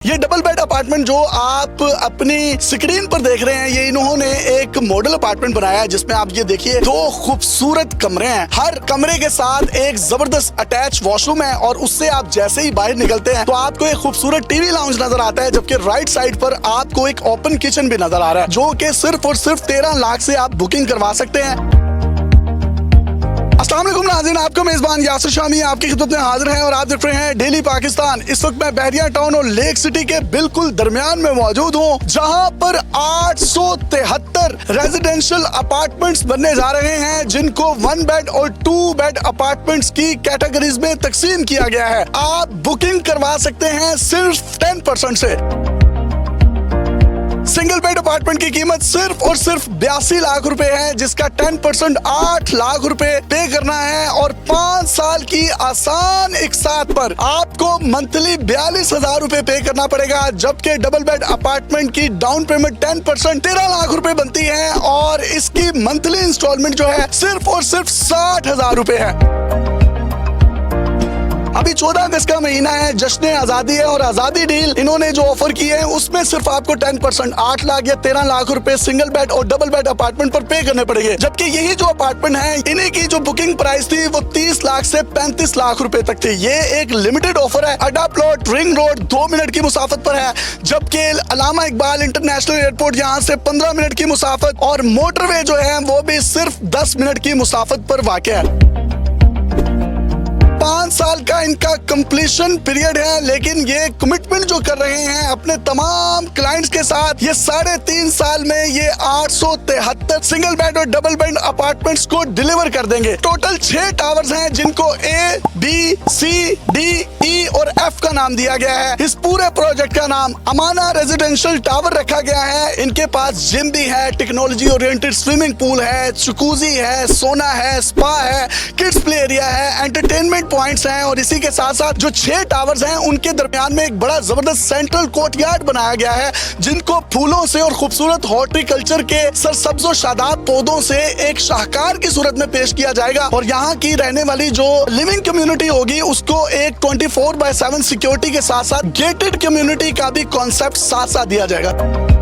ये double bed apartment जो आप अपनी स्क्रीन पर देख रहे हैं, ये इन्होंने एक मॉडल अपार्टमेंट बनाया है जिसमें आप ये देखिए दो खूबसूरत कमरे हैं। हर कमरे के साथ एक जबरदस्त अटैच वॉशरूम है और उससे आप जैसे ही बाहर निकलते हैं तो आपको एक खूबसूरत टीवी लाउंज नजर आता है, जबकि राइट साइड पर आपको एक ओपन किचन भी नजर आ रहा है जो कि सिर्फ और सिर्फ 13 लाख से आप बुकिंग करवा सकते हैं। अस्सलाम वालेकुम नाज़रीन, आपका मेजबान यासिर शामी आपकी खिदमत में हाजिर है और आप देख रहे हैं डेली पाकिस्तान। इस वक्त मैं बहरिया टाउन और लेक सिटी के बिल्कुल दरमियान में मौजूद हूँ, जहाँ पर 873 रेजिडेंशियल अपार्टमेंट्स बनने जा रहे हैं जिनको 1 बेड और 2 बेड अपार्टमेंट्स की कैटेगरीज में तकसीम किया गया है। आप बुकिंग करवा सकते हैं सिर्फ 10% से। सिंगल बेड अपार्टमेंट की कीमत सिर्फ और सिर्फ 82 लाख रुपए है, जिसका 10% 8 लाख रुपए पे करना है और 5 साल की आसान इकसात पर आपको मंथली 42,000 रुपए पे करना पड़ेगा। जबकि डबल बेड अपार्टमेंट की डाउन पेमेंट 10% 13 लाख रुपए बनती है और इसकी मंथली इंस्टॉलमेंट जो है सिर्फ और सिर्फ 60,000 रुपए है। अभी 14 अगस्त का महीना है, जश्न आजादी है और आजादी डील इन्होंने जो ऑफर की है उसमें सिर्फ आपको 10% 8 लाख या 13 लाख रुपए सिंगल बेड और डबल बेड अपार्टमेंट पर पे करने पड़ेंगे। जबकि यही जो अपार्टमेंट है इन्हीं की जो बुकिंग प्राइस थी वो 30 लाख से 35 लाख रुपए तक थी। ये एक लिमिटेड ऑफर है। अड्डा प्लॉट रिंग रोड 2 मिनट की मुसाफत पर है, जबकि अल्लामा इकबाल इंटरनेशनल एयरपोर्ट यहाँ से 15 मिनट की मुसाफत और मोटरवे जो है वो भी सिर्फ 10 मिनट की मुसाफत पर वाक़ है। 5 साल का इनका कंप्लीशन पीरियड है, लेकिन ये कमिटमेंट जो कर रहे हैं अपने तमाम क्लाइंट्स के साथ, ये 3.5 साल में ये 873 सिंगल बेड और डबल बेड अपार्टमेंट्स को डिलीवर कर देंगे। टोटल 6 टावर्स हैं जिनको A, B, C, D, E और F का नाम दिया गया है। इस पूरे प्रोजेक्ट का नाम अमाना रेजिडेंशियल टावर रखा गया है। इनके पास जिम भी है, टेक्नोलॉजी ओरिएंटेड स्विमिंग पूल है, जकूजी है, सोना है, स्पा है, किड्स प्ले एरिया है, एंटरटेनमेंट पॉइंट्स हैं और इसी के साथ साथ जो 6 टावर्स हैं उनके दरमियान में एक बड़ा जबरदस्त सेंट्रल कोर्टयार्ड बनाया गया है जिनको फूलों से और खूबसूरत हॉर्टिकल्चर के सरसब्जो शादाब पौधों से एक शाहकार की सूरत में पेश किया जाएगा। और यहाँ की रहने वाली जो लिविंग कम्युनिटी होगी उसको एक 24/7 सिक्योरिटी के साथ साथ गेटेड कम्युनिटी का भी कॉन्सेप्ट साथ साथ दिया जाएगा।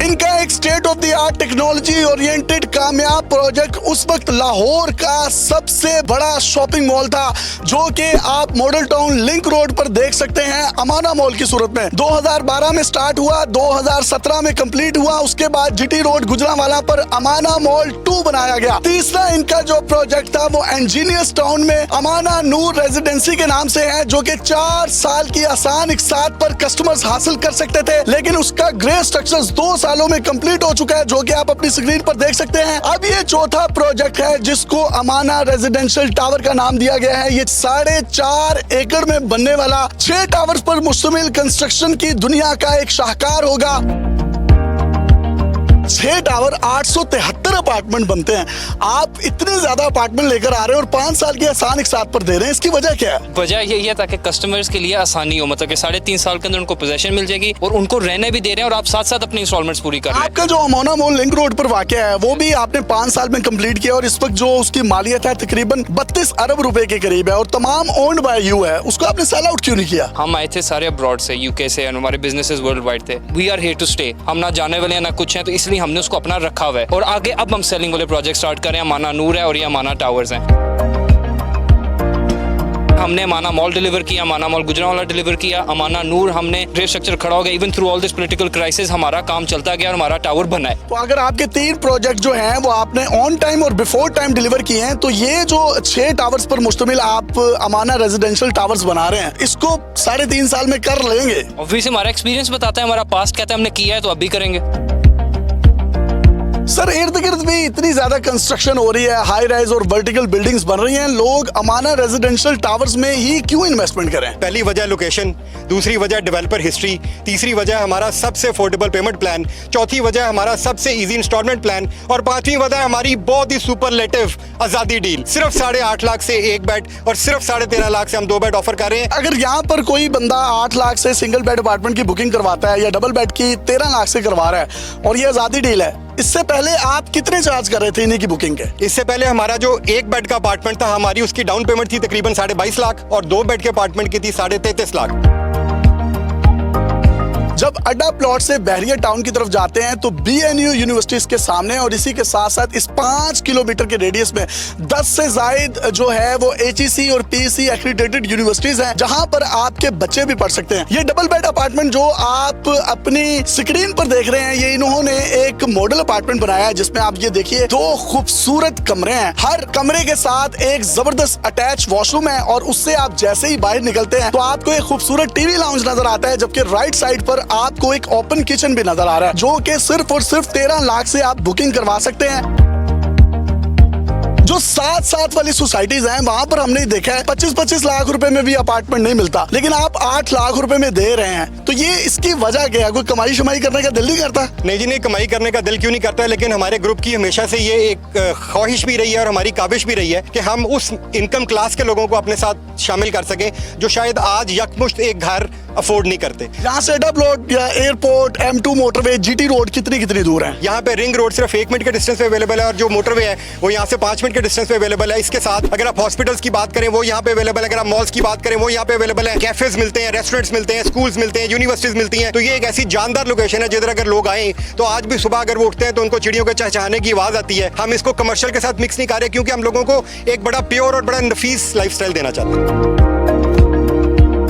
इनका एक state of the art technology oriented कामयाब प्रोजेक्ट उस वक्त लाहौर का सबसे बड़ा शॉपिंग मॉल था जो कि आप मॉडल टाउन लिंक रोड पर देख सकते हैं अमाना मॉल की सूरत में। 2012 में स्टार्ट हुआ, 2017 में कंप्लीट हुआ। उसके बाद जीटी रोड गुजरांवाला पर अमाना मॉल 2 बनाया गया। तीसरा इनका जो प्रोजेक्ट था वो इंजीनियर्स टाउन में अमाना नूर रेजिडेंसी के नाम से है, जो कि 4 साल की आसान इकसात पर कस्टमर्स हासिल कर सकते थे, लेकिन उसका ग्रे स्ट्रक्चर 2 सालों में कंप्लीट हो चुका है जो कि आप अपनी स्क्रीन पर देख सकते हैं। अब ये चौथा प्रोजेक्ट है जिसको अमाना रेजिडेंशियल टावर का नाम दिया गया है। ये 4.5 एकड़ में बनने वाला 6 टावर्स पर मुश्तमिल कंस्ट्रक्शन की दुनिया का एक शाहकार होगा। 6 टावर 873 अपार्टमेंट बनते हैं। आप इतने ज्यादा अपार्टमेंट लेकर आ रहे हैं और 5 साल की आसान इकसात पर दे रहे हैं, इसकी वजह क्या है? वजह यही है ताकि कस्टमर्स के लिए आसानी हो, मतलब कि 3.5 साल के अंदर उनको पोजेशन मिल जाएगी और उनको रहने भी दे रहे हैं और आप साथ साथ अपनी इंस्टॉलमेंट्स पूरी कर रहे हैं। आपका जो अमाना मॉल लिंक रोड पर वाक़या है वो भी आपने 5 साल में कंप्लीट किया और इस वक्त जो उसकी मालियत है तकरीबन 32 अरब रुपए के करीब है और तमाम ओन्ड बाय यू है। उसको आपने सेल आउट क्यों नहीं किया? हम आए थे सारे अब्रॉड से, यूके से, हमारे बिजनेसेस वर्ल्ड वाइड थे। We are here to stay, हम ना जाने वाले हैं ना कुछ है, तो इसलिए हमने उसको अपना रखा हुआ है और आगे अब हम सेलिंग वाले प्रोजेक्ट स्टार्ट करें। अमाना नूर है और ये अमाना टावर्स हैं। हमने अमाना मॉल डिलीवर किया, अमाना मॉल गुजरांवाला डिलीवर किया, अमाना नूर हमने ग्रे स्ट्रक्चर खड़ा हो गया। Even through all this political crisis हमारा काम चलता गया और हमारा टावर बना है। तो अगर आपके 3 प्रोजेक्ट जो हैं वो आपने ऑन टाइम और बिफोर टाइम डिलीवर किए हैं, तो ये जो 6 टावर्स पर मुश्तमिल आप अमाना रेजिडेंशियल टावर्स बना रहे हैं, इसको 3.5 साल में कर लेंगे? ऑब्वियसली हमारा एक्सपीरियंस बताता है, हमारा पास्ट कहता है हमने किया है तो अभी करेंगे। सर, इर्द गिर्द भी इतनी ज्यादा कंस्ट्रक्शन हो रही है, हाई राइज और वर्टिकल बिल्डिंग्स बन रही हैं, लोग अमाना रेजिडेंशियल टावर्स में ही क्यों इन्वेस्टमेंट करें? पहली वजह लोकेशन, दूसरी वजह डेवलपर हिस्ट्री, तीसरी वजह हमारा सबसे अफोर्डेबल पेमेंट प्लान, चौथी वजह हमारा सबसे इजी इंस्टॉलमेंट प्लान और 5वीं वजह हमारी बहुत ही सुपरलेटिव आजादी डील। सिर्फ 8.5 लाख से 1 बेड और सिर्फ 13.5 लाख से हम 2 बेड ऑफर कर रहे हैं। अगर यहाँ पर कोई बंदा 8 लाख से सिंगल बेड अपार्टमेंट की बुकिंग करवाता है या डबल बेड की 13 लाख से करवा रहा है और ये आजादी डील है, इससे पहले आप कितने चार्ज कर रहे थे इन्हीं की बुकिंग के? इससे पहले हमारा जो 1 बेड का अपार्टमेंट था, हमारी उसकी डाउन पेमेंट थी तकरीबन 22.5 लाख और 2 बेड के अपार्टमेंट की थी 33.5 लाख। जब अड्डा प्लॉट से बहरिया टाउन की तरफ जाते हैं तो BNU यूनिवर्सिटी इसके सामने है और इसी के साथ साथ इस 5 किलोमीटर के रेडियस में 10 से जायद जो है वो HEC और PEC एक्रीडेटेड यूनिवर्सिटीज हैं जहां पर आपके बच्चे भी पढ़ सकते हैं। ये डबल बेड अपार्टमेंट जो आप अपनी स्क्रीन पर देख रहे हैं ये इन्होंने एक मॉडल अपार्टमेंट बनाया है जिसमें आप ये देखिए 2 खूबसूरत कमरे हैं। हर कमरे के साथ एक जबरदस्त अटैच वॉशरूम है और उससे आप जैसे ही बाहर निकलते हैं तो आपको एक खूबसूरत टीवी लाउंज नजर आता है, जबकि राइट साइड पर आपको एक ओपन किचन भी नजर आ रहा है जो कि सिर्फ और सिर्फ 13 लाख से आप बुकिंग करवा सकते हैं। जो साथ वाली सोसाइटीज हैं वहां पर हमने देखा है 25-25 लाख रुपए में भी अपार्टमेंट नहीं मिलता, लेकिन आप 8 लाख रुपए में दे रहे हैं। तो ये इसकी वजह क्या है? कोई कमाई शमाई करने का दिल नहीं करता? नहीं जी नहीं, कमाई करने का दिल क्यों नहीं करता है, लेकिन हमारे ग्रुप की हमेशा से ये एक ख्वाहिश भी रही है और हमारी काबिश भी रही है कि हम उस इनकम क्लास के लोगों को अपने साथ शामिल कर सकें जो शायद आज यकमुश्त एक घर अफोर्ड नहीं करते। यहाँ से अड्डा प्लॉट या airport, M2 motorway, GT road कितनी दूर है? यहाँ पे रिंग रोड सिर्फ 1 मिनट के डिस्टेंस पे अवेलेबल है और जो मोटरवे है वो यहाँ से 5 मिनट के डिस्टेंस पे अवेलेबल है। इसके साथ अगर आप हॉस्पिटल्स की बात करें वो यहाँ पे अवेलेबल है, अगर आप मॉल्स की बात करें वो यहाँ पे अवेलेबल है, कैफेज मिलते हैं, रेस्टोरेंट्स मिलते हैं, स्कूल्स मिलते हैं, यूनिवर्सिटीज मिलती हैं। तो ये एक ऐसी जानदार लोकेशन है जिधर अगर लोग आए तो आज भी सुबह अगर वो उठते हैं तो उनको चिड़ियों के चहचहाने की आवाज आती है। हम इसको कमर्शियल के साथ मिक्स नहीं कर रहे क्योंकि हम लोगों को एक बड़ा प्योर और बड़ा नफीस लाइफस्टाइल देना चाहते हैं।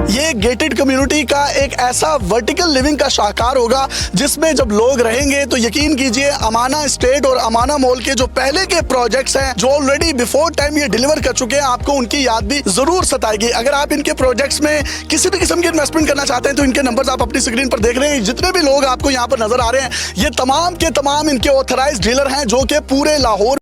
ये गेटेड कम्युनिटी का एक ऐसा वर्टिकल लिविंग का शाहकार होगा जिसमें जब लोग रहेंगे तो यकीन कीजिए अमाना स्टेट और अमाना मॉल के जो पहले के प्रोजेक्ट्स हैं जो ऑलरेडी बिफोर टाइम ये डिलीवर कर चुके हैं, आपको उनकी याद भी जरूर सताएगी। अगर आप इनके प्रोजेक्ट्स में किसी भी किस्म की इन्वेस्टमेंट करना चाहते हैं तो इनके नंबर्स आप अपनी स्क्रीन पर देख रहे हैं। जितने भी लोग आपको यहाँ पर नजर आ रहे हैं ये तमाम के तमाम इनके ऑथराइज्ड डीलर हैं जो कि पूरे लाहौर